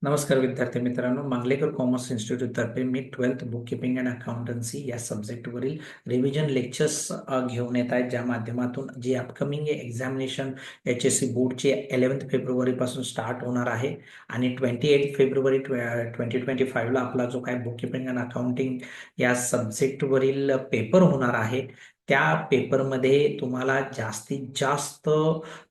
नमस्कार विद्यार्थी मित्रांनो, मांगलेकर कॉमर्स इन्स्टिट्यूट तर्फे मी 12th book keeping and accountancy या सब्जेक्टवरील रिव्हिजन लेक्चर्स घेऊन येत आहेत, ज्या माध्यमातून जी अपकमिंग एक्झामिनेशन HSC बोर्डचे 11 फेब्रुवारी पासून स्टार्ट होणार आहे आणि 28 फेब्रुवारी 2025ला आपला जो काय बुक कीपिंग अँड अकाउंटिंग या सब्जेक्टवरील पेपर होणार आहे, त्या पेपरमध्ये तुम्हाला जास्तीत जास्त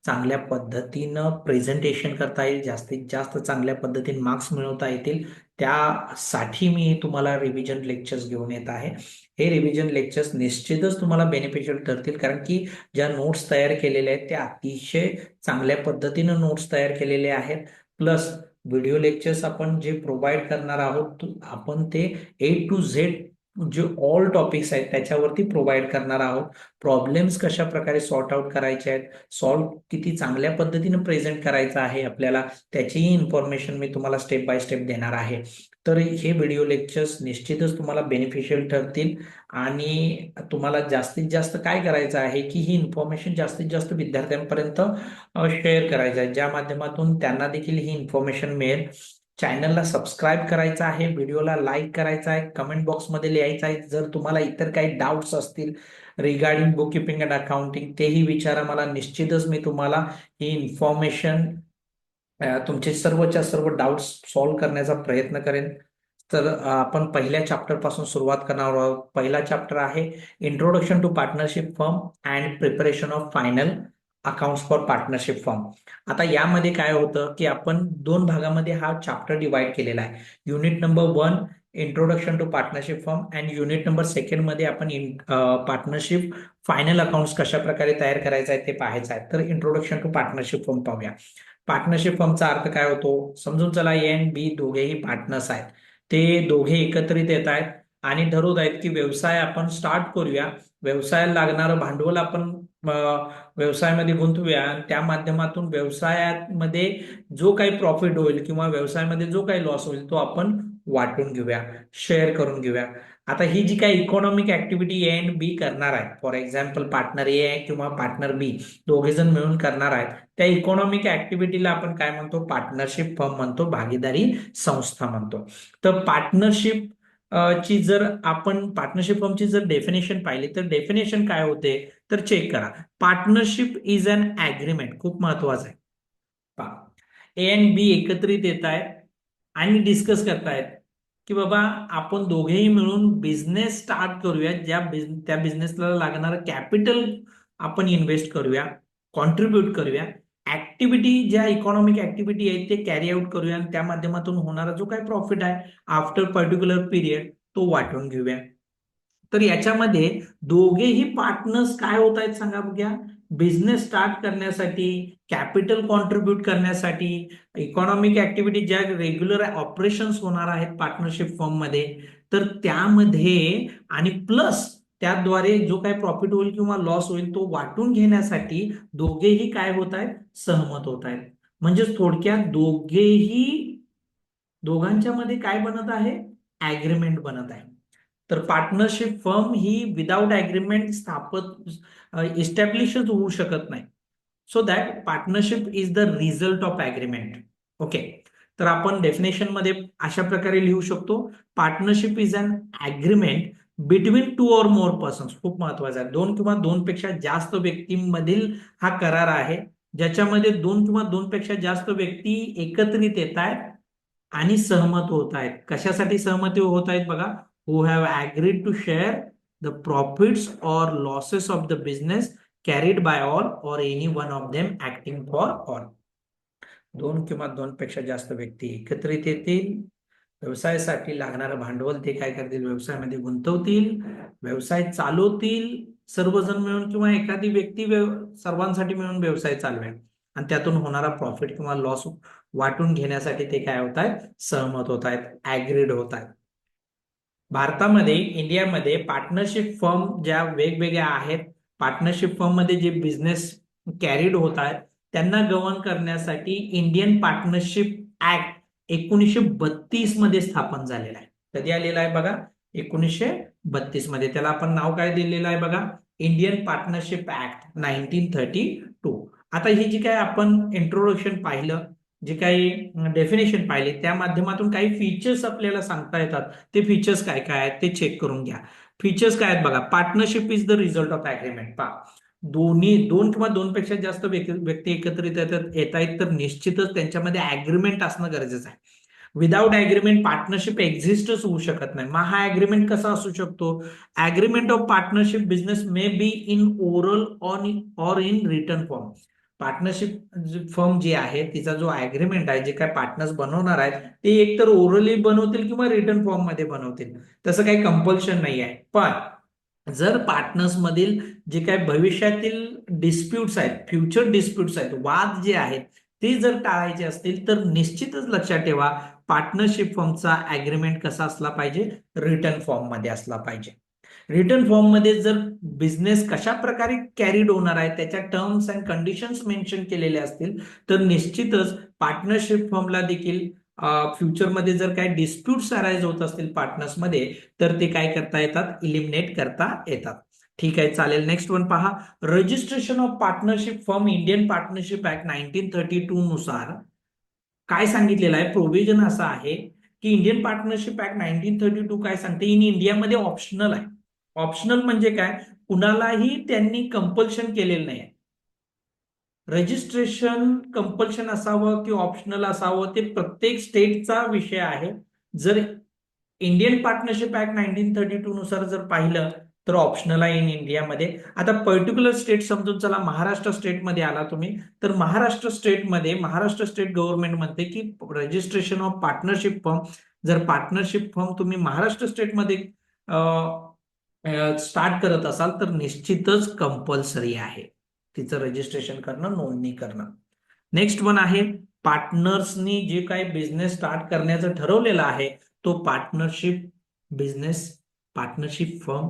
चांगल्या पद्धतीनं प्रेझेंटेशन करता येईल, जास्तीत जास्त चांगल्या पद्धतीने मार्क्स मिळवता येतील, त्यासाठी मी तुम्हाला रिव्हिजन लेक्चर्स घेऊन येत आहे. हे रिव्हिजन लेक्चर्स निश्चितच तुम्हाला बेनिफिशियल ठरतील, कारण की ज्या नोट्स तयार केलेल्या आहेत त्या अतिशय चांगल्या पद्धतीनं नोट्स तयार केलेले आहेत. प्लस व्हिडिओ लेक्चर्स आपण जे प्रोव्हाइड करणार आहोत, आपण ते A to Z जे ऑल टॉपिक्स आहेत त्याच्यावरती प्रोव्हाइड करणार आहोत. प्रॉब्लेम्स कशा प्रकारे सॉर्ट आउट करायचे आहेत, सॉल्व किती चांगल्या पद्धतीने प्रेझेंट करायचं आहे आपल्याला, त्याचीही इन्फॉर्मेशन मी तुम्हाला स्टेप बाय स्टेप देणार आहे. तर हे व्हिडिओ लेक्चर्स निश्चितच तुम्हाला बेनिफिशियल ठरतील आणि तुम्हाला जास्तीत जास्त काय करायचं आहे की ही इन्फॉर्मेशन जास्तीत जास्त विद्यार्थ्यांपर्यंत शेअर करायचं आहे, ज्या माध्यमातून त्यांना देखील ही इन्फॉर्मेशन मिळेल. चॅनलला सबस्क्राईब करायचं आहे, व्हिडिओला लाईक करायचा आहे, कमेंट बॉक्समध्ये लिहायचं आहे. जर तुम्हाला इतर काही डाऊट्स असतील regarding book keeping and accounting तेही विचारा मला. निश्चितच मी तुम्हाला ही इन्फॉर्मेशन तुमचे सर्वच्या सर्व डाऊट्स सॉल्व्ह करण्याचा प्रयत्न करेन. तर आपण पहिल्या चॅप्टर पासून सुरुवात करणार आहोत. पहिला चॅप्टर आहे introduction to partnership firm and preparation of final accounts for partnership firm. आता यामध्ये काय होतं की आपण दोन भागामध्ये हा चॅप्टर डिवाइड केलेला आहे. Unit number 1 introduction to partnership firm and unit number 2 मध्ये आपण पार्टनरशिप फायनल अकाउंट्स कशा प्रकारे तयार करायचं आहे ते पाहायचं आहे. तर इंट्रोडक्शन टू पार्टनरशिप फर्म पाहूया. पार्टनरशिप फर्मचा अर्थ काय होतो समजून चला. ए अँड बी दोघेही पार्टनर्स आहेत, ते दोघे एकत्रित येत आहेत आणि ठरवत आहेत की व्यवसाय आपण स्टार्ट करूया. व्यवसायाला लागणारं भांडवल आपण व्यवसायामध्ये गुंतवूया आणि त्या माध्यमातून व्यवसायामध्ये जो काही प्रॉफिट होईल किंवा व्यवसायामध्ये जो काही लॉस होईल तो आपण वाटून घेऊया, शेअर करून घेऊया. आता ही जी काही इकॉनॉमिक ऍक्टिव्हिटी ए अँड बी करणार आहे, फॉर एक्झाम्पल पार्टनर ए आहे किंवा पार्टनर बी दोघे जण मिळून करणार आहेत, त्या इकॉनॉमिक ऍक्टिव्हिटीला आपण काय म्हणतो, पार्टनरशिप फर्म म्हणतो, भागीदारी संस्था म्हणतो. तर पार्टनरशिप ची जर आपण पार्टनरशिप फर्मची जर डेफिनेशन पाहिली तर डेफिनेशन काय होते तर चेक करा. पार्टनरशिप इज अन ऍग्रीमेंट, खूप महत्वाचं आहे. पहा, ए अँड बी एकत्रित येत आहेत आणि डिस्कस करतायत की बाबा आपण दोघेही मिळून बिझनेस स्टार्ट करूया, त्या बिझनेसला लागणारं कॅपिटल आपण इन्व्हेस्ट करूया, कॉन्ट्रीब्युट करूया, ऍक्टिव्हिटी ज्या इकॉनॉमिक ऍक्टिव्हिटी आहेत ते कॅरी आउट करूया आणि त्या माध्यमातून होणारा जो काही प्रॉफिट आहे आफ्टर पर्टिक्युलर पिरियड तो वाटून घेऊया. तर याच्यामध्ये दोघेही पार्टनर्स काय होत आहेत सांगा बघ्या. बिझनेस स्टार्ट करण्यासाठी, कॅपिटल कॉन्ट्रीब्यूट करण्यासाठी, इकॉनॉमिक ऍक्टिव्हिटी ज्या रेग्युलर ऑपरेशन्स होणार आहेत पार्टनरशिप फर्म मध्ये, तर त्यामध्ये आणि प्लस त्याद्वारे जो काही प्रॉफिट होईल किंवा लॉस होईल तो वाटून घेण्यासाठी दोघेही काय होत आहेत, सहमत होत आहेत. म्हणजे थोडक्यात दोघांच्या मध्ये काय बनत आहे, ऍग्रीमेंट बनत आहे. तर पार्टनरशिप फर्म ही विदाउट ऍग्रीमेंट इस्टॅब्लिशच होऊ शकत नाही. So that partnership is the result of agreement. Okay, तर आपण डेफिनेशन मध्ये अशा प्रकारे लिहू शकतो. Partnership is an agreement between two or more persons. खूप महत्वाचा आहे, दोन किंवा दोनपेक्षा जास्त व्यक्तींमधील हा करार आहे, ज्याच्यामध्ये दोन किंवा दोनपेक्षा जास्त व्यक्ती एकत्रित येत आहेत आणि सहमत होत आहेत. कशासाठी सहमती होत आहेत बघा. Who have agreed to share the profits or losses of the business carried by all or any one of them acting for all. दोन किंवा दोनपेक्षा जास्त व्यक्ती एकत्रित येतील, व्यवसायासाठी लागणारं भांडवल ते काय करतील, व्यवसायामध्ये गुंतवतील, व्यवसाय चालवतील सर्वजण मिळून किंवा एखादी व्यक्ती सर्वांसाठी मिळून व्यवसाय चालवेल आणि त्यातून होणारा प्रॉफिट किंवा लॉस वाटून घेण्यासाठी ते काय होत आहेत, सहमत होत आहेत, ऍग्रीड होत आहेत. भारतामध्ये, इंडियामध्ये पार्टनरशिप फर्म ज्या वेगवेगळ्या आहेत, पार्टनरशिप फर्म मध्ये जे बिझनेस कॅरीड होत आहेत त्यांना गव्हर्न करण्यासाठी इंडियन पार्टनरशिप ऍक्ट 1932 मध्ये स्थापन झालेला आहे. कधी आलेला आहे बघा, 1932 मध्ये. त्याला आपण नाव काय दिलेलं आहे बघा, इंडियन पार्टनरशिप ऍक्ट 1932. आता ही जी काय आपण इंट्रोडक्शन पाहिलं, जे काही डेफिनेशन पाहिले त्या माध्यमातून काही फीचर्स आपल्याला सांगता येतात. ते फीचर्स काय काय आहेत ते चेक करून घ्या. फीचर्स काय आहेत बघा. Partnership is the result of agreement. पहा, दोन किंवा दोनपेक्षा जास्त व्यक्ती एकत्रित येत आहेत तर निश्चितच त्यांच्यामध्ये अग्रीमेंट असणं गरजेचं आहे. विदाउट अग्रीमेंट पार्टनरशिप एक्झिस्टच होऊ शकत नाही. मग हा अग्रीमेंट कसा असू शकतो? Agreement of partnership business may be in oral or in written form. Partnership firm जी आहे तिचा जो अग्रीमेंट आहे, जे काय पार्टनर्स बनवणार आहेत ते एकतर ओरली बनवतील किंवा रिटर्न फॉर्म मध्ये बनवतील. तसं काही कंपल्शन नाही आहे. पण जर पार्टनर्स मधील जे काही भविष्यातील डिस्प्यूट्स आहेत, फ्युचर डिस्प्यूट्स आहेत, वाद जे आहेत ते जर टाळायचे असतील तर निश्चितच लक्षात ठेवा पार्टनरशिप फॉर्मचा अग्रीमेंट कसा असला पाहिजे? रिटर्न फॉर्म मध्ये असला पाहिजे. रिटर्न फॉर्म मध्ये जर बिझनेस कशा प्रकारे कॅरीड होणार आहे त्याच्या टर्म्स अँड कंडिशन्स मेन्शन केलेले असतील तर निश्चितच पार्टनरशिप फॉर्मला देखील फ्युचरमध्ये जर काही डिस्प्यूट्स अराईज होत असतील पार्टनर्समध्ये तर ते काय करता येतात? इलिमिनेट करता येतात. ठीक आहे, चालेल. नेक्स्ट वन पहा. Registration of partnership firm Indian partnership act 1932 नुसार काय सांगितलेलं आहे? प्रोव्हिजन असा आहे की इंडियन पार्टनरशिप ऍक्ट 1932 काय सांगते? इन इंडियामध्ये ऑप्शनल आहे. ऑप्शनल म्हणजे काय? कुणालाही त्यांनी कंपल्शन केलेलं नाही. रजिस्ट्रेशन कंपल्शन असावं की ऑप्शनल असावं ते प्रत्येक स्टेटचा विषय आहे. जर इंडियन पार्टनरशिप ऍक्ट 1932 नुसार जर पाहिलं तर ऑप्शनल आहे इन इंडियामध्ये. आता पर्टिक्युलर स्टेट समजून चला महाराष्ट्र स्टेटमध्ये आला तुम्ही तर महाराष्ट्र स्टेटमध्ये महाराष्ट्र स्टेट गव्हर्नमेंट म्हणते की रजिस्ट्रेशन ऑफ पार्टनरशिप फर्म, जर पार्टनरशिप फर्म तुम्ही महाराष्ट्र स्टेटमध्ये स्टार्ट करत असाल तर निश्चितच कंपल्सरी आहे तिचं रजिस्ट्रेशन करणं, नोंदणी करणं. नेक्स्ट वन आहे पार्टनर्सनी जे काही बिझनेस स्टार्ट करण्याचं ठरवलेलं आहे तो पार्टनरशिप बिझनेस, पार्टनरशिप फर्म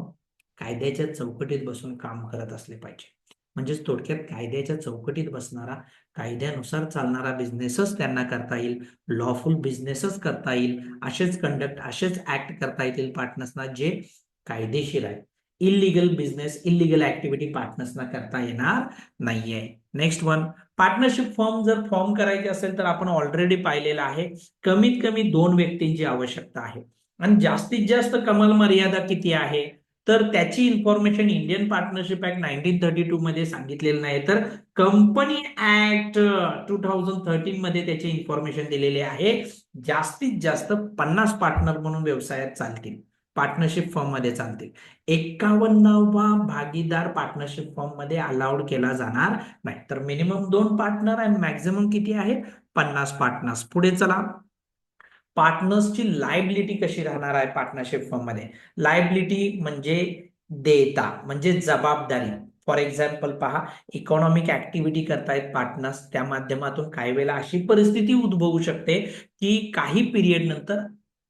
कायद्याच्या चौकटीत बसून काम करत असले पाहिजे. म्हणजेच थोडक्यात कायद्याच्या चौकटीत बसणारा, कायद्यानुसार चालणारा बिझनेसच त्यांना करता येईल, लॉफुल बिझनेसच करता येईल, असेच कंडक्ट, असेच ऍक्ट करता येतील पार्टनर्सना जे कायदेशीर आहे. इलिगल बिझनेस, इलिगल ऍक्टिव्हिटी पार्टनर्सना करता येणार नाहीये. नेक्स्ट वन, पार्टनरशिप फॉर्म जर फॉर्म करायचे असेल तर आपण ऑलरेडी पाहिलेलं आहे कमीत कमी 2 व्यक्तींची आवश्यकता आहे. आणि जास्तीत जास्त कमाल मर्यादा किती आहे तर त्याची इन्फॉर्मेशन इंडियन पार्टनरशिप ऍक्ट 1932 मध्ये सांगितलेलं नाही, तर कंपनी ऍक्ट 2013 मध्ये त्याची इन्फॉर्मेशन दिलेली आहे. जास्तीत जास्त 50 पार्टनर म्हणून व्यवसायात चालतील, पार्टनरशिप फर्म मध्ये चालतील. 51वा भागीदार पार्टनरशिप फर्म मध्ये अलाउड केला जाणार नाही. तर मिनिमम 2 पार्टनर आणि मॅक्झिमम किती आहे? 50 पार्टनर्स. पुढे चला. पार्टनर्सची लायबिलिटी कशी राहणार आहे पार्टनरशिप फर्म मध्ये? लायबिलिटी म्हणजे देयता, म्हणजे जबाबदारी. फॉर एक्झाम्पल पहा, इकॉनॉमिक ऍक्टिव्हिटी करतायत पार्टनर्स, त्या माध्यमातून काही वेळेला अशी परिस्थिती उद्भवू शकते की काही पिरियड नंतर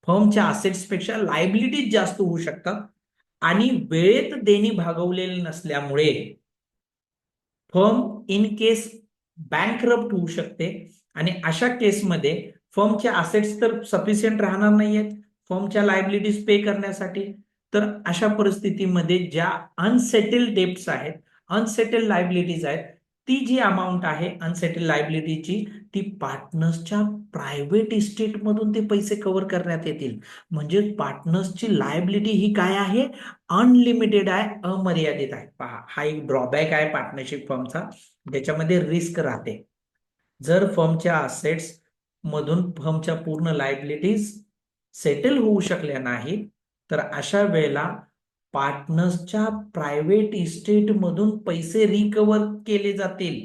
फर्मच्या असेट्स पेक्षा लायबिलिटीज जास्त होऊ शकतात आणि वेळेत देणी भागवलेली नसल्यामुळे फर्म इन केस बँकरप्ट होऊ शकते. आणि अशा केसमध्ये फर्मचे असेट्स तर सफिशियंट राहणार नाहीयेत फर्मच्या लायबिलिटीज पे करण्यासाठी. तर अशा परिस्थितीमध्ये ज्या अनसेटल्ड डेप्ट्स आहेत, अनसेटल्ड लायबिलिटीज आहेत, ती जी अमाऊंट आहे अनसेटल्ड लायबिलिटीची ती पार्टनर्सच्या प्रायव्हेट इस्टेट मधून ते पैसे कव्हर करण्यात येतील. म्हणजे पार्टनर्सची लायबिलिटी ही काय आहे? अनलिमिटेड आहे, अमर्यादित आहे. पहा, हा एक ड्रॉबॅक आहे पार्टनरशिप फर्मचा, ज्याच्यामध्ये रिस्क राहते. जर फर्मच्या असेट्स मधून फर्मच्या पूर्ण लायबिलिटीज सेटल होऊ शकल्या नाही तर अशा वेळेला पार्टनर्सच्या प्रायव्हेट इस्टेट मधून पैसे रिकव्हर केले जातील.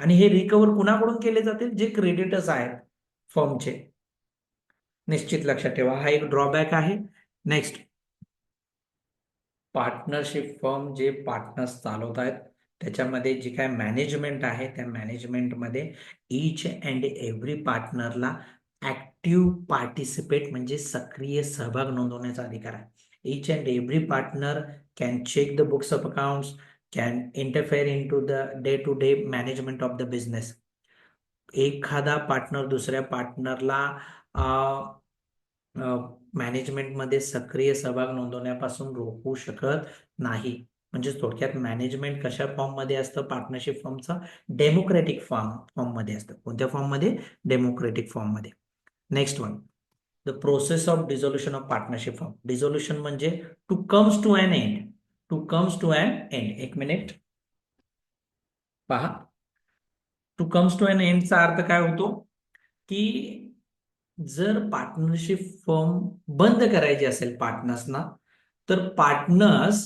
आणि हे रिकव्हर कुणाकडून केले जातील? जे क्रेडिटर्स आहेत फर्मचे. निश्चित लक्षात ठेवा, हा एक ड्रॉबॅक आहे. नेक्स्ट, पार्टनरशिप फर्म जे पार्टनर्स चालवत आहेत त्याच्यामध्ये जी काय मॅनेजमेंट आहे त्या मॅनेजमेंटमध्ये ईच अँड एव्हरी पार्टनरला ऍक्टिव्ह पार्टिसिपेट म्हणजे सक्रिय सहभाग नोंदवण्याचा अधिकार आहे. Each and every partner can check the books of accounts, can interfere in to the day to day management of the business. एखादा पार्टनर दुसऱ्या पार्टनरला मॅनेजमेंटमध्ये सक्रिय सहभाग नोंदवण्यापासून रोखू शकत नाही. म्हणजे थोडक्यात मॅनेजमेंट कशा फॉर्म मध्ये असतं पार्टनरशिप फॉर्मचा? डेमोक्रेटिक फॉर्म मध्ये असतं. कोणत्या फॉर्म मध्ये? डेमोक्रेटिक फॉर्म मध्ये. Next one, the process of dissolution of partnership form. Dissolution म्हणजे to comes to an end. To comes to an end. एक मिनिट पहा, टू कम्स टू अन एंडचा अर्थ काय होतो की जर पार्टनरशिप फर्म बंद करायची असेल पार्टनर्सना, तर पार्टनर्स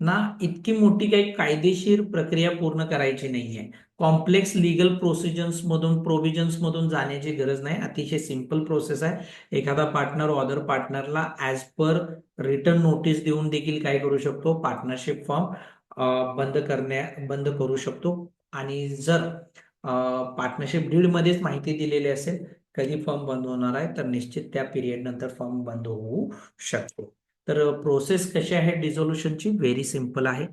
ना इतकी मोठी काही कायदेशीर प्रक्रिया पूर्ण करायची नाहीये. कॉम्प्लेक्स लिगल प्रोव्हिजन्स मधून जाण्याची गरज नाही. अतिशय सिंपल प्रोसेस आहे. एखादा पार्टनर अदर पार्टनरला ऍज पर रिटर्न नोटीस देऊन देखील काय करू शकतो? पार्टनरशिप फॉर्म बंद करू शकतो. आणि जर पार्टनरशिप डीड मध्येच माहिती दिलेली असेल कधी फर्म बंद होणार आहे, तर निश्चित त्या पिरियड नंतर फर्म बंद होऊ शकतो. तर प्रोसेस कशी आहे डिझोल्युशनची? व्हेरी सिंपल आहे.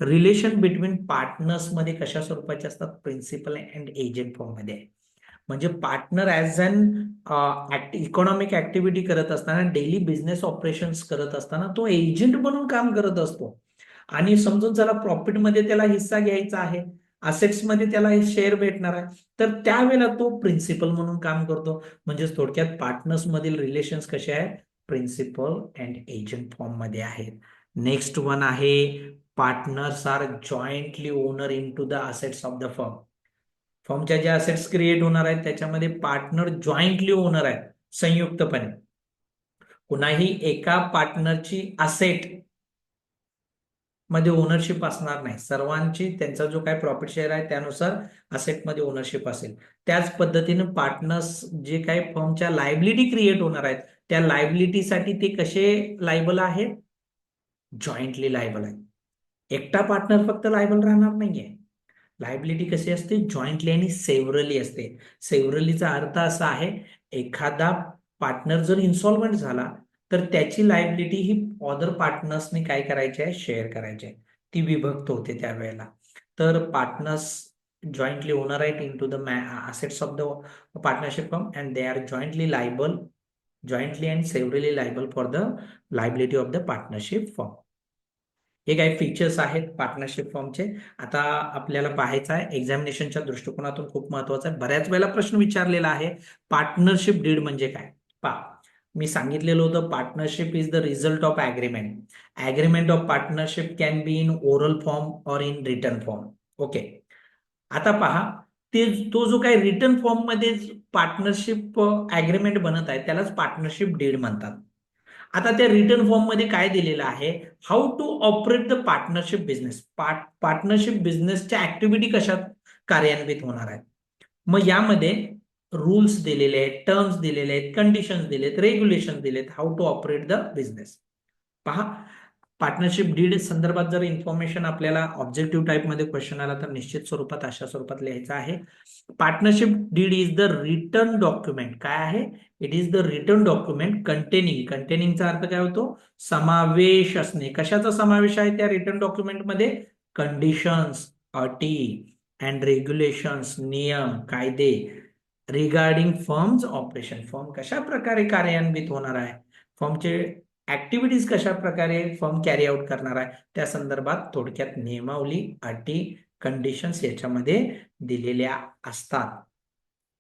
रिलेशन बिटवीन पार्टनर्स मध्ये कशा स्वरूपाचे असतात? प्रिन्सिपल अँड एजंट फॉर्म मध्ये आहे. म्हणजे partner as an economic activity करत असताना, डेली बिझनेस ऑपरेशन्स करत असताना तो एजंट म्हणून काम करत असतो. आणि समजून चला प्रॉफिटमध्ये त्याला हिस्सा घ्यायचा आहे, असेट्स मध्ये त्याला शेअर भेटणार आहे, तर त्यावेळेला तो प्रिन्सिपल म्हणून काम करतो. म्हणजे थोडक्यात पार्टनर्स मधील रिलेशन्स कसे आहेत? प्रिन्सिपल अँड एजंट फॉर्म मध्ये आहेत. नेक्स्ट वन आहे, partners are jointly owner in to the assets of the firm. फर्मच्या ज्या असेट्स क्रिएट होणार आहेत त्याच्यामध्ये पार्टनर जॉईंटली ओनर आहेत, संयुक्तपणे. कुणाही एका पार्टनरची असेट मध्ये ओनरशिप असणार नाही. सर्वांची त्यांचा जो काय प्रॉफिट शेअर आहे त्यानुसार असेटमध्ये ओनरशिप असेल. त्याच पद्धतीने पार्टनर्स जे काही फर्मच्या लायबिलिटी क्रिएट होणार आहेत त्या लायबिलिटीसाठी ते कसे लायबल आहेत? जॉईंटली लायबल आहे. एकटा पार्टनर फक्त लायबल राहणार नाहीये. लायबिलिटी कशी असते? जॉईंटली आणि सेव्हरली असते. सेव्हरलीचा अर्थ असा आहे, एखादा पार्टनर जर इन्सॉल्वंट झाला तर त्याची लायबिलिटी ही अदर पार्टनर्सनी काय करायची आहे? शेअर करायची आहे. ती विभक्त होते त्यावेळेला. तर पार्टनर्स जॉईंटली ओनर आहेत in to the assets of the partnership firm and they are jointly and severally liable for the liability of the partnership firm. हे काही फीचर्स आहेत पार्टनरशिप फॉर्मचे. आता आपल्याला पाहायचं आहे, एक्झामिनेशनच्या दृष्टिकोनातून खूप महत्वाचं आहे. बऱ्याच वेळेला प्रश्न विचारलेला आहे, पार्टनरशिप डीड म्हणजे काय? पहा, मी सांगितलेलं होतं partnership is the result of agreement. Agreement of partnership can be in oral form or in written form. Okay, आता पहा, तो जो काही रिटर्न फॉर्म मध्ये पार्टनरशिप ॲग्रीमेंट बनत आहे त्यालाच पार्टनरशिप डीड म्हणतात. आता त्या रिटर्न फॉर्म मध्ये काय दिलेलं आहे? How to operate the partnership business. Partnership बिझनेसच्या ऍक्टिव्हिटी कशात कार्यान्वित होणार आहेत. मग यामध्ये रूल्स दिलेले आहेत, टर्म्स दिलेले आहेत, कंडिशन्स दिलेत, रेग्युलेशन दिलेत, how to operate the business. पहा, पार्टनरशिप डीड संदर्भात जर इन्फॉर्मेशन आपल्याला ऑब्जेक्टिव्ह टाईपमध्ये क्वेश्चन आला तर निश्चित स्वरूपात अशा स्वरूपात लिहायचं आहे. Partnership deed is the written document. काय आहे? It is the written document कंटेनिंगचा अर्थ काय होतो? समावेश असणे. कशाचा समावेश आहे त्या रिटर्न डॉक्युमेंटमध्ये? कंडिशन्स, अटी अँड रेग्युलेशन्स, नियम, कायदे रिगार्डिंग फर्म्स ऑपरेशन. फर्म कशा प्रकारे कार्यान्वित होणार आहे, फर्मचे ऍक्टिव्हिटीज कशा प्रकारे फर्म कॅरी आउट करणार आहे त्या संदर्भात थोडक्यात नियमावली, अटी, कंडिशन्स याच्यामध्ये दिलेल्या असतात.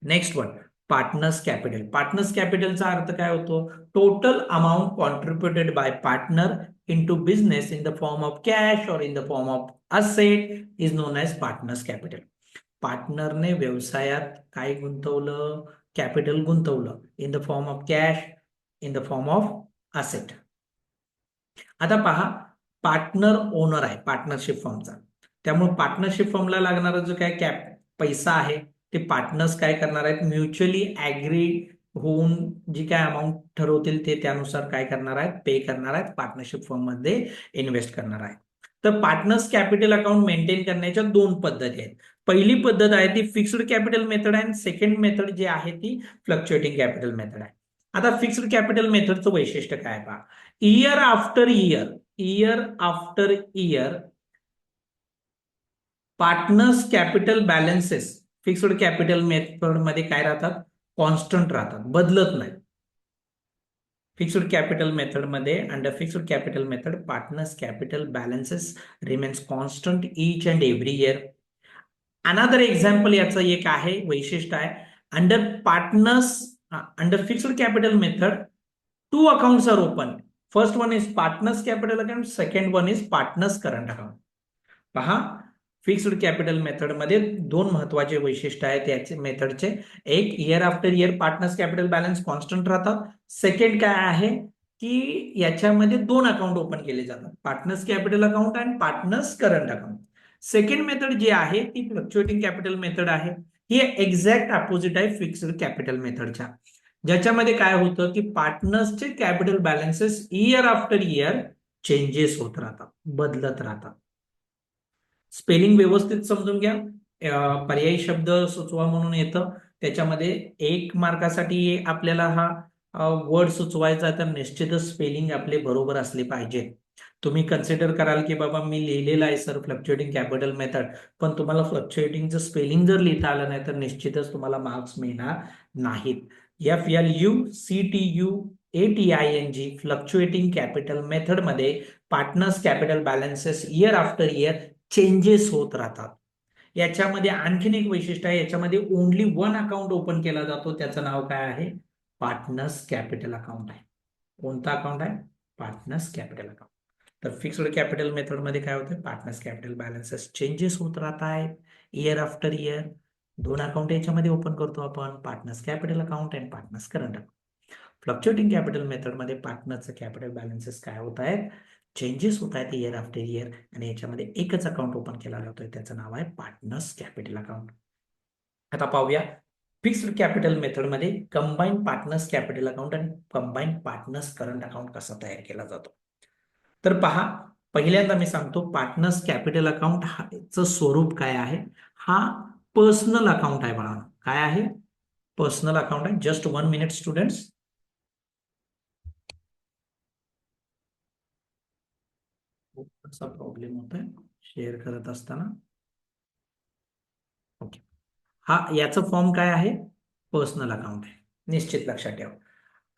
Next one, partners capital. Partners कॅपिटलचा अर्थ काय होतो? Total amount contributed by partner into business in the form of cash or in the form of asset is known as partners capital. पार्टनरने व्यवसायात काय गुंतवलं? कॅपिटल गुंतवलं in the form of cash, in the form of asset. आता पहा, partner owner आहे partnership फर्मचा, त्यामुळे पार्टनरशिप फर्मला लागणारा जो काय पैसा आहे ते पार्टनर्स काय करणार आहेत? म्युच्युअली ऍग्री होऊन जी काय अमाऊंट ठरवतील ते त्यानुसार काय करणार आहेत? पे करणार आहेत, पार्टनरशिप फर्म मध्ये इन्व्हेस्ट करणार आहेत. तर पार्टनर्स कॅपिटल अकाउंट मेंटेन करण्याच्या दोन पद्धती आहेत. पहिली पद्धत आहे ती फिक्स्ड कॅपिटल मेथड आहे, सेकंड मेथड जी आहे ती फ्लक्च्युएटिंग कॅपिटल मेथड आहे. आता फिक्स्ड कॅपिटल मेथडचं वैशिष्ट्य काय पहा, year after year partners capital balances fixed capital method मध्ये काय राहतात? कॉन्स्टंट राहतात, बदलत नाही. फिक्स्ड कॅपिटल मेथडमध्ये under fixed capital method partners capital balances remains constant each and every year. Another example याचं एक आहे वैशिष्ट्य आहे under partners under fixed capital method two accounts are open. First one is partners capital account, second one is partners current account. पहा fixed capital मेथडमध्ये दोन महत्वाचे वैशिष्ट्य आहेत याचे मेथडचे. एक year after year partners capital balance constant राहतात. सेकंड काय आहे की याच्यामध्ये दोन अकाउंट ओपन केले जातात, पार्टनर्स कॅपिटल अकाउंट आणि partners current account. Second method जी आहे ती फ्लक्च्युएटिंग कॅपिटल मेथड आहे. ही एक्झॅक्ट अपोजिट आहे फिक्स्ड कॅपिटल मेथडच्या, ज्याच्यामध्ये काय होतं की पार्टनर्सचे capital balances year after year changes होत राहतात, बदलत राहतात. स्पेलिंग व्यवस्थित समजून घ्या. पर्यायी शब्द सुचवा म्हणून येतं, त्याच्यामध्ये 1 मार्कासाठी आपल्याला हा वर्ड सुचवायचा, तर निश्चितच स्पेलिंग आपले बरोबर असले पाहिजे. तुम्ही कन्सिडर कराल की बाबा मी लिहिलेलं आहे सर फ्लक्च्युएटिंग कॅपिटल मेथड, पण तुम्हाला फ्लक्च्युएटिंगचं स्पेलिंग जर लिहिता आलं नाही तर निश्चितच तुम्हाला मार्क्स मिळणार नाहीत. FLUCTUATING फ्लक्च्युएटिंग कॅपिटल मेथडमध्ये partners capital balances year after year changes होत राहतात. याच्यामध्ये आणखीन एक वैशिष्ट्य आहे, याच्यामध्ये ओनली वन अकाउंट ओपन केला जातो, त्याचं नाव काय आहे? पार्टनर्स कॅपिटल अकाउंट आहे. कोणता अकाउंट आहे? Partners capital account. तर फिक्स्ड कॅपिटल मेथडमध्ये काय होतं? पार्टनर्स कॅपिटल बॅलन्सेस चेंजेस होत राहत आहेत इयर आफ्टर इयर. दोन अकाउंट याच्यामध्ये ओपन करतो आपण, पार्टनर्स कॅपिटल अकाउंट आणि partners current account. Fluctuating capital मेथडमध्ये पार्टनरचं कॅपिटल बॅलन्सेस काय होत आहेत? चेंजेस होत आहेत इयर आफ्टर इयर, आणि याच्यामध्ये एकच अकाउंट ओपन केला जातोय, त्याचं नाव आहे पार्टनर्स कॅपिटल अकाउंट. आता पाहूया फिक्स्ड कॅपिटल मेथडमध्ये कंबाईन पार्टनर्स कॅपिटल अकाउंट आणि कंबाईन पार्टनर्स करंट अकाउंट कसा तयार केला जातो. तर पहा, पहिल्यांदा मी सांगतो पार्टनर्स कॅपिटल अकाउंटचं स्वरूप काय आहे. हा पर्सनल अकाउंट आहे बाळा. काय आहे? पर्सनल अकाउंट आहे. Just 1 minute students. असा प्रॉब्लेम होतोय शेअर करत असताना. ओके, हा याचं फॉर्म काय आहे? पर्सनल अकाउंट आहे, निश्चित लक्षात ठेवा.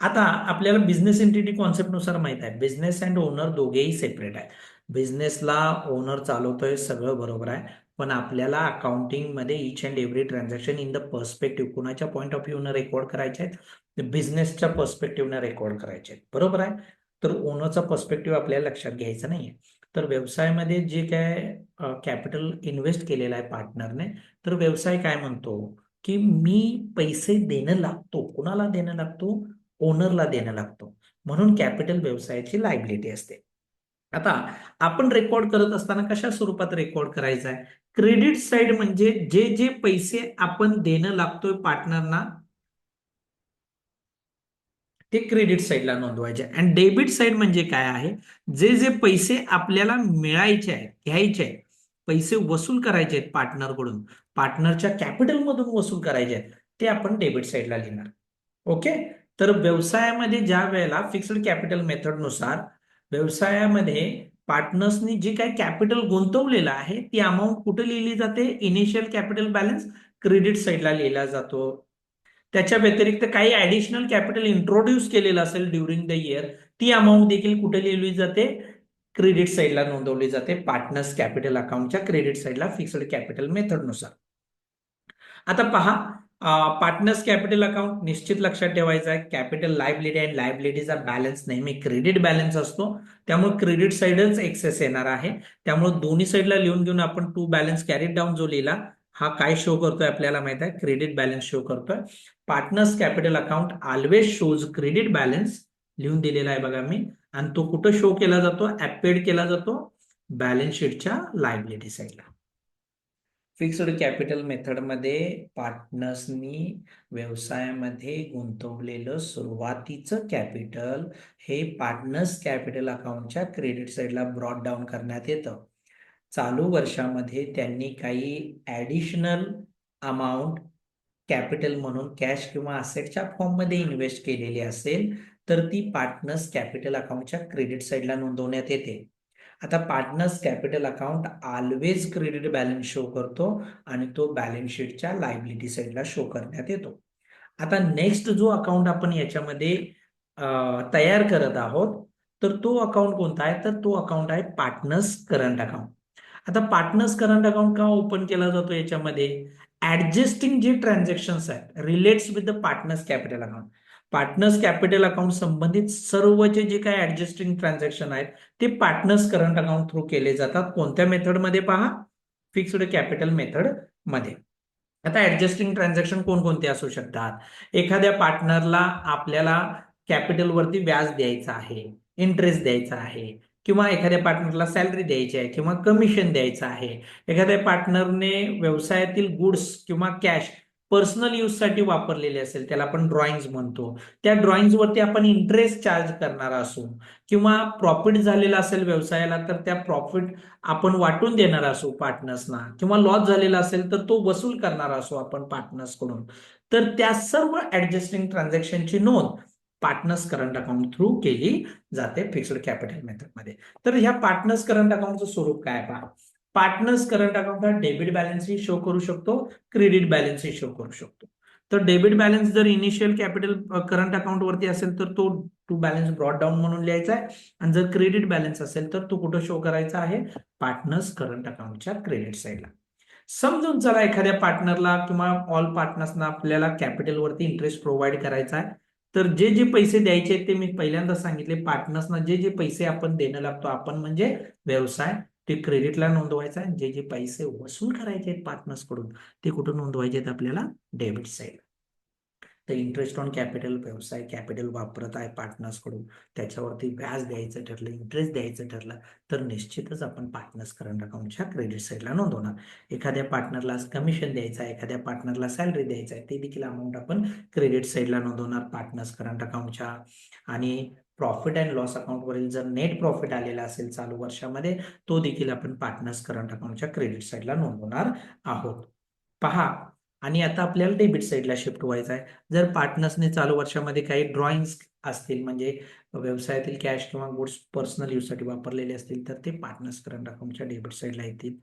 आता आपल्याला बिझनेस एंटिटी कॉन्सेप्ट नुसार माहित आहे बिझनेस अँड ओनर दोघेही सेपरेट आहे. बिझनेसला ओनर चालवतोय, सगळं बरोबर आहे, पण आपल्याला अकाउंटिंग मध्ये each and every transaction in the perspective कोणाच्या पॉईंट ऑफ व्ह्यूनं रेकॉर्ड करायचे आहेत? बिझनेसच्या पर्स्पेक्टिव्हनं रेकॉर्ड करायचे आहेत, बरोबर आहे. तर ओनरचा पर्स्पेक्टिव्ह आपल्याला लक्षात घ्यायचा नाहीये. तर व्यवसायामध्ये जे काय कॅपिटल इन्व्हेस्ट केलेलं आहे पार्टनरने, तर व्यवसाय काय म्हणतो की मी पैसे देणं लागतो. कुणाला देणं लागतो? ओनरला देणं लागतो. म्हणून कॅपिटल व्यवसायाची लायबिलिटी असते. आता आपण रेकॉर्ड करत असताना कशा स्वरूपात रेकॉर्ड करायचं आहे? क्रेडिट साइड म्हणजे जे जे पैसे आपण देणं लागतोय पार्टनरना ते क्रेडिट साईडला नोंदवायचे. आणि डेबिट साईड म्हणजे काय आहे? जे जे पैसे आपल्याला मिळायचे आहेत, घ्यायचे आहेत, पैसे वसूल करायचे आहेत पार्टनरकडून, पार्टनरच्या कॅपिटलमधून वसूल करायचे आहेत, ते आपण डेबिट साईडला लिहिणार. ओके. तर व्यवसायामध्ये ज्या वेळेला फिक्स्ड कॅपिटल मेथडनुसार व्यवसायामध्ये पार्टनर्सनी जे काही कॅपिटल गुंतवलेलं आहे ती अमाऊंट कुठे लिहिली जाते? इनिशियल कॅपिटल बॅलन्स क्रेडिट साईडला लिहिला जातो. त्याच्या व्यतिरिक्त काही ऍडिशनल कॅपिटल इंट्रोड्यूस केलेलं असेल ड्युरिंग द इयर, ती अमाऊंट देखील कुठे लिहिली जाते? क्रेडिट साईडला नोंदवली जाते पार्टनर्स कॅपिटल अकाउंटच्या क्रेडिट साईडला फिक्स्ड कॅपिटल मेथडनुसार. आता पहा, पार्टनर्स कॅपिटल अकाउंट निश्चित लक्षात ठेवायचं आहे, कॅपिटल लायबिलिटी आणि लायबिलिटीचा बॅलन्स नेहमी क्रेडिट बॅलन्स असतो, त्यामुळे क्रेडिट साईडच एक्सेस येणार आहे. त्यामुळे दोन्ही साईडला लिहून घेऊन आपण टू बॅलन्स कॅरीड डाऊन जो लिहिला, हा काय शो करतोय आपल्याला माहित आहे? क्रेडिट बॅलन्स शो करतोय. Partners capital account always shows credit balance लिहून दिलेला आहे बघा मी, आणि तो कुठं शो केला जातो? ऍपेड केला जातो बॅलन्स शीटच्या लायबिलिटी साईडला. फिक्स्ड कॅपिटल मेथडमध्ये पार्टनर्सनी व्यवसायामध्ये गुंतवलेलं सुरुवातीचं कॅपिटल हे पार्टनर्स कॅपिटल अकाउंटच्या क्रेडिट साईडला ब्रॉट डाऊन करण्यात येतं. चालू वर्षामध्ये त्यांनी काही ऍडिशनल अमाऊंट कॅपिटल म्हणून कॅश किंवा असेटच्या फॉर्ममध्ये इन्व्हेस्ट केलेली असेल तर ती पार्टनर्स कॅपिटल अकाउंटच्या क्रेडिट साईडला नोंदवण्यात येते. आता partners capital account always credit balance show करतो आणि तो बॅलन्स शीटच्या लायबिलिटी साईडला शो करण्यात येतो. आता नेक्स्ट जो अकाउंट आपण याच्यामध्ये तयार करत आहोत, तर तो अकाउंट कोणता आहे, तर तो अकाउंट आहे पार्टनर्स करंट अकाउंट. आता पार्टनर्स करंट अकाउंट का ओपन केला जातो, याच्यामध्ये ऍडजस्टिंग जे ट्रान्झॅक्शन्स आहेत relates with the partners capital account. Partners capital account संबंधित सर्वचे जे काही ऍडजस्टिंग ट्रान्झॅक्शन आहेत ते पार्टनर्स करंट अकाउंट थ्रू केले जातात. कोणत्या मेथडमध्ये पहा, फिक्स्ड कॅपिटल मेथड मध्ये. आता ऍडजस्टिंग ट्रान्झॅक्शन कोणकोणते असू शकतात, एखाद्या पार्टनरला आपल्याला कॅपिटलवरती व्याज द्यायचं आहे, इंटरेस्ट द्यायचा आहे, किंवा एखाद्या पार्टनरला सॅलरी द्यायची आहे किंवा कमिशन द्यायचं आहे, एखाद्या पार्टनरने व्यवसायातील गुड्स किंवा कॅश पर्सनल यूजसाठी वापरलेले असेल, त्याला आपण ड्रॉइंग्स म्हणतो, त्या ड्रॉइंग्सवरती आपण इंटरेस्ट चार्ज करणार असू, किंवा प्रॉफिट झालेला असेल व्यवसायाला तर त्या प्रॉफिट आपण वाटून देणार असू पार्टनर्सना, किंवा लॉस झालेला असेल तर तो वसूल करणार असू आपण पार्टनर्स कडून, तर त्या सर्व ऍडजस्टिंग ट्रान्झॅक्शनची नोंद पार्टनर्स करंट अकाउंट थ्रू केली जाते फिक्स्ड कॅपिटल मेथडमध्ये. तर ह्या पार्टनर्स करंट अकाउंटचं स्वरूप काय पहा, पार्टनर्स करंट अकाउंट हा डेबिट बॅलन्सही शो करू शकतो, क्रेडिट बॅलन्सही शो करू शकतो. तर डेबिट बॅलन्स जर इनिशियल कॅपिटल करंट अकाउंट वरती असेल तर तो टू बॅलन्स ब्रॉट डाऊन म्हणून लिहायचा आहे, आणि जर क्रेडिट बॅलन्स असेल तर तो कुठं शो करायचा आहे, पार्टनर्स करंट अकाउंटच्या क्रेडिट साईडला. समजून चला एखाद्या पार्टनरला किंवा ऑल पार्टनर्सना आपल्याला कॅपिटलवरती इंटरेस्ट प्रोव्हाइड करायचा आहे, तर जे जे पैसे द्यायचे ते मी पहिल्यांदा सांगितले, पार्टनर्सना जे जे पैसे आपण देणं लागतो, आपण म्हणजे व्यवसाय, ते क्रेडिटला नोंदवायचं आहे. जे जे पैसे वसूल करायचे आहेत पार्टनर्स कडून ते कुठं नोंदवायचे आहेत आपल्याला, डेबिट साईड. तर इंटरेस्ट ऑन कॅपिटल, व्यवसाय कॅपिटल वापरत आहे पार्टनर्स कडून, त्याच्यावरती व्याज द्यायचं ठरलं, इंटरेस्ट द्यायचं ठरलं, तर निश्चितच आपण पार्टनर्स करंट अकाउंटच्या क्रेडिट साईडला नोंदवणार. एखाद्या पार्टनरला कमिशन द्यायचं आहे, एखाद्या पार्टनरला सॅलरी द्यायचं आहे, ते देखील अमाऊंट आपण क्रेडिट साईडला नोंदवणार पार्टनर्स करंट अकाउंटच्या. आणि प्रॉफिट अँड लॉस अकाउंटवरील जर नेट प्रॉफिट आलेला असेल चालू वर्षामध्ये, तो देखील आपण पार्टनर्स करंट अकाउंटच्या क्रेडिट साईडला नोंदवणार आहोत. पहा, आणि आता आपल्याला डेबिट साईडला शिफ्ट व्हायचं आहे. जर पार्टनर्सने चालू वर्षामध्ये काही ड्रॉइंग्स असतील, म्हणजे व्यवसायातील कॅश किंवा गुड्स पर्सनल यूजसाठी वापरलेले असतील, तर ते पार्टनर्स करंट अकाउंटच्या डेबिट साईडला येतील.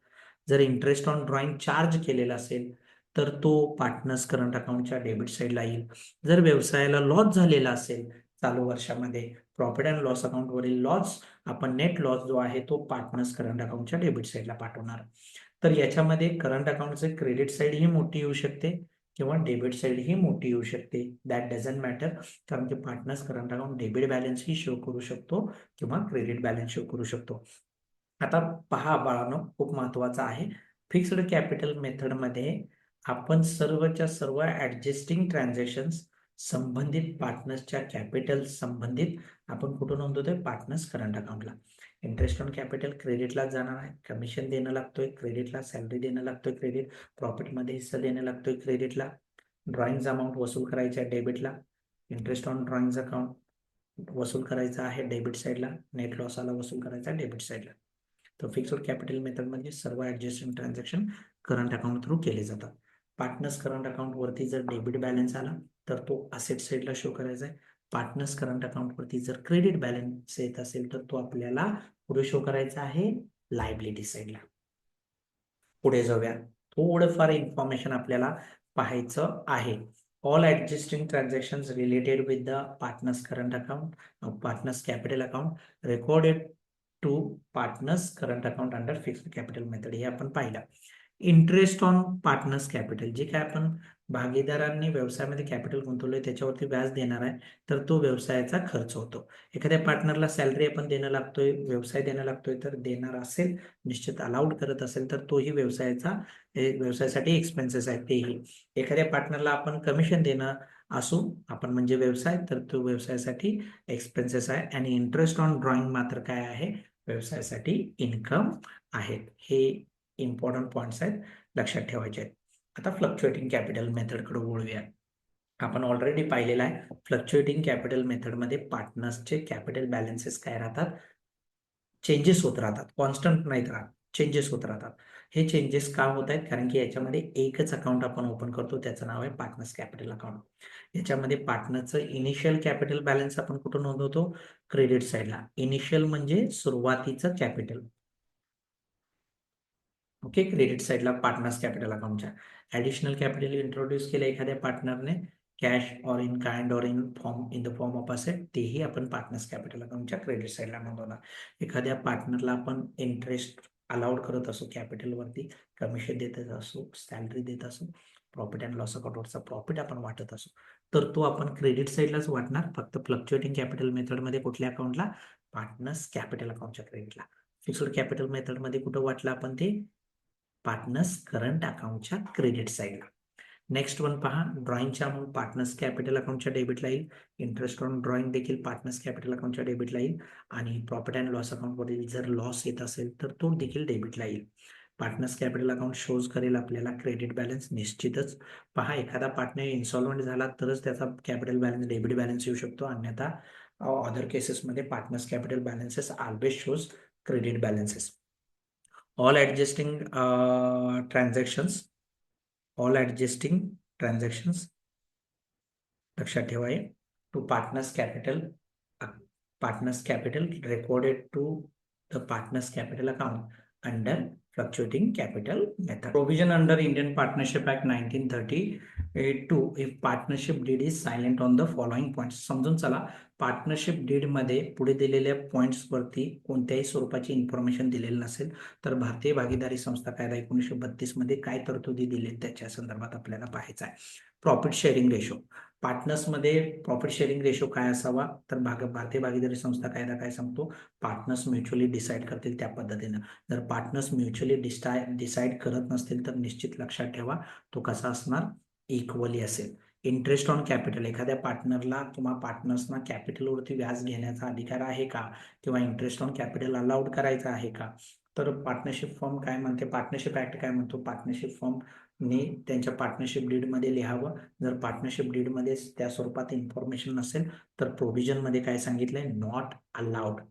जर इंटरेस्ट ऑन ड्रॉइंग चार्ज केलेला असेल तर तो पार्टनर्स करंट अकाउंटच्या डेबिट साईडला येईल. जर व्यवसायाला लॉस झालेला असेल चालू वर्षामध्ये, प्रॉफिट अँड लॉस अकाउंटवरील लॉस, आपण नेट लॉस जो आहे तो पार्टनर्स करंट अकाउंटच्या डेबिट साईडला पाठवणार. तर याच्यामध्ये करंट अकाउंटचे क्रेडिट साईड ही मोठी येऊ शकते किंवा डेबिट साईड ही मोठी येऊ शकते, दॅट डझंट मॅटर. कारण की partners current account debit balance ही शो करू शकतो किंवा क्रेडिट बॅलन्स शो करू शकतो. आता पहा बाळांनो, खूप महत्वाचं आहे, फिक्स्ड कॅपिटल मेथडमध्ये आपण सर्वच्या सर्व ऍडजस्टिंग ट्रान्झॅक्शन्स संबंधित पार्टनर्सच्या कॅपिटल संबंधित आपण कुठं नोंदवतोय, पार्टनर्स करंट अकाउंटला. इंटरेस्ट ऑन कॅपिटल क्रेडिटला जाणार आहे, कमिशन देणं लागतोय क्रेडिटला, सॅलरी देणं लागतोय क्रेडिट, प्रॉफिटमध्ये हिस्सा देणं लागतोय क्रेडिटला, ड्रॉइंग अमाऊंट वसूल करायची आहे डेबिटला, इंटरेस्ट ऑन ड्रॉइंग अकाउंट वसूल करायचा आहे डेबिट साईडला, नेट लॉस आला वसूल करायचा आहे डेबिट साईडला. तर फिक्स्ड कॅपिटल मेथडमध्ये सर्व adjusting transaction current account through केले जातात. पार्टनर्स करंट अकाउंट वरती जर डेबिट बॅलन्स आला तर तो असेट साईडला शो करायचा आहे. पार्टनर्स करंट अकाउंट वरती जर क्रेडिट बॅलन्स येत असेल तर तो आपल्याला पुढे शो करायचा आहे लायबिलिटी साईडला. पुढे जाऊया, थोडंफार इन्फॉर्मेशन आपल्याला पाहायचं आहे. All adjusting transactions related with the partners current account, partners capital account recorded to partners current account under fixed capital method, हे आपण पाहिलं. इंटरेस्ट ऑन पार्टनर्स कॅपिटल, जे काय आपण भागीदारांनी व्यवसायामध्ये कॅपिटल गुंतवलंय त्याच्यावरती व्याज देणार आहे, तर तो व्यवसायाचा खर्च होतो. एखाद्या पार्टनरला सॅलरी आपण देणं लागतोय, व्यवसाय देणं लागतोय, तर देणार असेल, निश्चित अलाउड करत असेल तर तोही व्यवसायासाठी एक्सपेन्सेस आहेत तेही. एखाद्या पार्टनरला आपण कमिशन देणं असू, आपण म्हणजे व्यवसाय, तर तो व्यवसायासाठी एक्सपेन्सेस आहे. आणि इंटरेस्ट ऑन ड्रॉइंग मात्र काय आहे, व्यवसायासाठी इन्कम आहेत. हे इम्पॉर्टंट पॉइंट्स आहेत, लक्षात ठेवायचे आहेत. आता फ्लक्च्युएटिंग कॅपिटल मेथडकडे वळूया. आपण ऑलरेडी पाहिलेलं आहे, फ्लक्च्युएटिंग कॅपिटल मेथडमध्ये पार्टनर्सचे कॅपिटल बॅलन्सेस काय राहतात, चेंजेस होत राहतात, कॉन्स्टंट नाहीत राहत, चेंजेस होत राहतात. हे चेंजेस का होत आहेत, कारण की याच्यामध्ये एकच अकाउंट आपण ओपन करतो, त्याचं नाव आहे पार्टनर्स कॅपिटल अकाउंट. याच्यामध्ये पार्टनरचं इनिशियल कॅपिटल बॅलन्स आपण कुठं नोंदवतो, क्रेडिट साईडला. इनिशियल म्हणजे सुरुवातीचं कॅपिटल, ओके, क्रेडिट साईडला पार्टनर्स कॅपिटल अकाउंटच्या. ऍडिशनल कॅपिटल इंट्रोड्यूस केलं एखाद्या पार्टनरने, cash or in kind or in the form of asset, तेही आपण पार्टनर्स कॅपिटल अकाउंटच्या क्रेडिट साईडला नोंदवणार. एखाद्या पार्टनरला आपण इंटरेस्ट अलाउड करत असो कॅपिटलवरती, कमिशन देत असो, सॅलरी देत असो, प्रॉफिट अँड लॉस अकाउंटवरचा प्रॉफिट आपण वाटत असो, तर तो आपण क्रेडिट साईडलाच वाटणार. फक्त फ्लक्च्युएटिंग कॅपिटल मेथडमध्ये कुठल्या अकाउंटला? पार्टनर्स कॅपिटल अकाउंटच्या क्रेडिटला. फिक्स्ड कॅपिटल मेथडमध्ये कुठं वाटलं आपण ते? पार्टनर्स करंट अकाउंटच्या क्रेडिट साईडला. नेक्स्ट वन पहा, ड्रॉइंगच्या अमाऊंट पार्टनर्स कॅपिटल अकाउंटच्या डेबिटला येईल. इंटरेस्ट ऑन ड्रॉइंग देखील पार्टनर्स कॅपिटल अकाउंटच्या डेबिटला येईल. आणि प्रॉफिट अँड लॉस अकाउंटवरील जर लॉस येत असेल तर तो देखील डेबिटला येईल. पार्टनर्स कॅपिटल अकाउंट शोज करेल आपल्याला क्रेडिट बॅलन्स निश्चितच. पहा, एखादा पार्टनर इन्सॉल्वंट झाला तरच त्याचा कॅपिटल बॅलन्स डेबिट बॅलन्स येऊ शकतो, अन्यथा अदर केसेसमध्ये partners capital balances always shows credit balances. All adjusting transactions लक्षात ठेवा. To partners capital recorded to the partners capital account under fluctuating capital method. Provision under Indian partnership act 1932 if partnership deed is silent on the following points. समजून चला, partnership did मध्ये पुढे दिलेल्या points वरती कोणत्याही स्वरूपाची इन्फॉर्मेशन दिलेली नसेल तर भारतीय भागीदारी संस्था कायदा 1932 मध्ये काय तरतुदी दिली त्याच्या संदर्भात आपल्याला पाहायचं आहे. Profit sharing ratio. पार्टनर्समध्ये प्रॉफिट शेअरिंग रेशो काय असावा तर भारतीय भागीदारी संस्था कायदा काय सांगतो? पार्टनर्स म्युच्युअली डिसाईड करतील त्या पद्धतीनं. जर पार्टनर्स म्युच्युअली डिसाईड करत नसतील तर निश्चित लक्षात ठेवा तो कसा असणार? इक्वली असेल. Interest on capital. एखाद्या पार्टनरला किंवा पार्टनर्सना कॅपिटलवरती व्याज घेण्याचा अधिकार आहे का, किंवा इंटरेस्ट ऑन कॅपिटल अलाउड करायचा आहे का? तर पार्टनरशिप फॉर्म काय म्हणते? पार्टनरशिप ऍक्ट काय म्हणतो? पार्टनरशिप फॉर्मने त्यांच्या पार्टनरशिप डीडमध्ये लिहावं. जर पार्टनरशिप डीडमध्ये त्या स्वरूपात इन्फॉर्मेशन नसेल तर प्रोव्हिजन मध्ये काय सांगितलंय? Not allowed.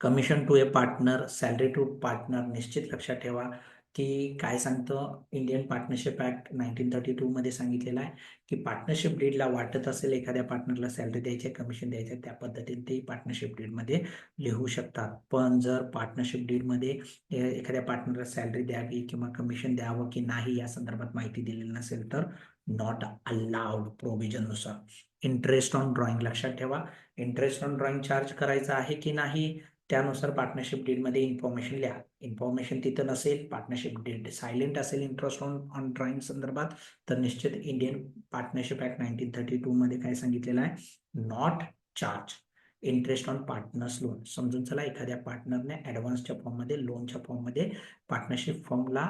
Commission to a partner, salary to partner. निश्चित लक्षात ठेवा की काय सांगतं इंडियन पार्टनरशिप ऍक्ट 1932 मध्ये सांगितलेलं आहे की पार्टनरशिप डीडला वाटत असेल एखाद्या पार्टनरला सॅलरी द्यायचे, कमिशन द्यायचे, त्या पद्धतीने ते पार्टनरशिप डीडमध्ये लिहू शकतात. पण जर पार्टनरशिप डीडमध्ये एखाद्या पार्टनरला सॅलरी द्यावी किंवा कमिशन द्यावं की नाही या संदर्भात माहिती दिलेली नसेल तर नॉट अलाउड प्रोव्हिजन नुसार. इंटरेस्ट ऑन ड्रॉइंग लक्षात ठेवा. इंटरेस्ट ऑन ड्रॉइंग चार्ज करायचा आहे की नाही त्यानुसार पार्टनरशिप डीडमध्ये इन्फॉर्मेशन लिहा. इन्फॉर्मेशन तिथं नसेल, पार्टनरशिप डीड सायलेंट असेल इंटरेस्ट ऑन ड्रॉइंग संदर्भात, तर निश्चित इंडियन पार्टनरशिप ऍक्ट 1932 मध्ये काय सांगितलेलं आहे? Not charge. Interest on partners loan. समजून चला, एखाद्या पार्टनरने ऍडव्हान्सच्या फॉर्ममध्ये, लोनच्या फॉर्ममध्ये पार्टनरशिप फॉर्मला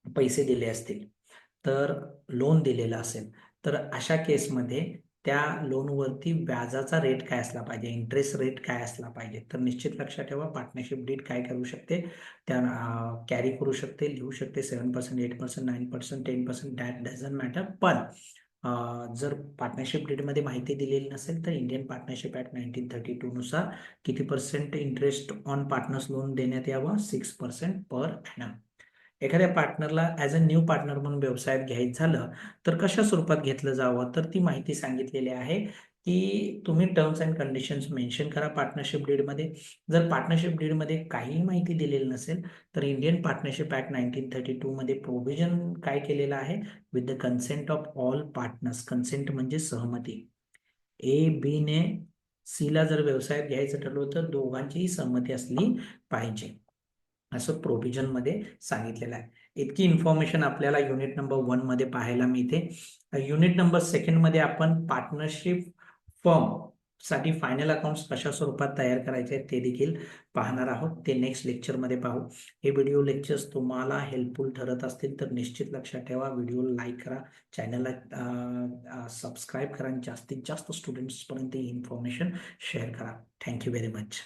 पैसे दिले असतील, तर लोन दिलेलं असेल, तर अशा केसमध्ये त्या लोनवरती व्याजाचा रेट काय असला पाहिजे, इंटरेस्ट रेट काय असला पाहिजे, तर निश्चित लक्षात ठेवा पार्टनरशिप डीड काय करू शकते? त्या कॅरी करू शकते, लिहू शकते 7%, 8%, 9%, 10%, दॅट डझंट मॅटर. पण जर पार्टनरशिप डीडमध्ये माहिती दिलेली नसेल तर इंडियन पार्टनरशिप ऍक्ट 1932 नुसार किती percent interest on partners loan देण्यात यावं? 6% पर ॲनम. एखाद्या पार्टनरला ॲज अ न्यू पार्टनर म्हणून व्यवसायात घ्यायचं झालं तर कशा स्वरूपात घेतलं जावं, तर ती माहिती सांगितलेली आहे की तुम्ही टर्म्स अँड कंडिशन्स मेन्शन करा पार्टनरशिप डीडमध्ये. जर पार्टनरशिप डीडमध्ये काहीही माहिती दिलेली नसेल तर इंडियन पार्टनरशिप ऍक्ट 1932 मध्ये प्रोव्हिजन काय केलेलं आहे? With the consent of all partners. Consent म्हणजे सहमती. ए बी ने सी ला जर व्यवसायात घ्यायचं ठरवलं तर दोघांचीही सहमती असली पाहिजे, असं प्रोव्हिजन मध्ये सांगितलेलं आहे. इतकी इन्फॉर्मेशन आपल्याला युनिट नंबर 1 मध्ये पाहायला मिळते. युनिट नंबर 2 मध्ये आपण पार्टनरशिप फर्म साठी फायनल अकाउंट्स कशा स्वरूपात तयार करायचे ते देखील पाहणार आहोत. ते नेक्स्ट लेक्चर मध्ये पाहू. हे व्हिडिओ लेक्चर्स तुम्हाला हेल्पफुल ठरत असतील तर निश्चित लक्षात ठेवा, व्हिडिओ लाईक करा, चॅनलला सबस्क्राईब करा आणि जास्तीत जास्त स्टुडंट्स पर्यंत ही इन्फॉर्मेशन शेअर करा. Thank you very much.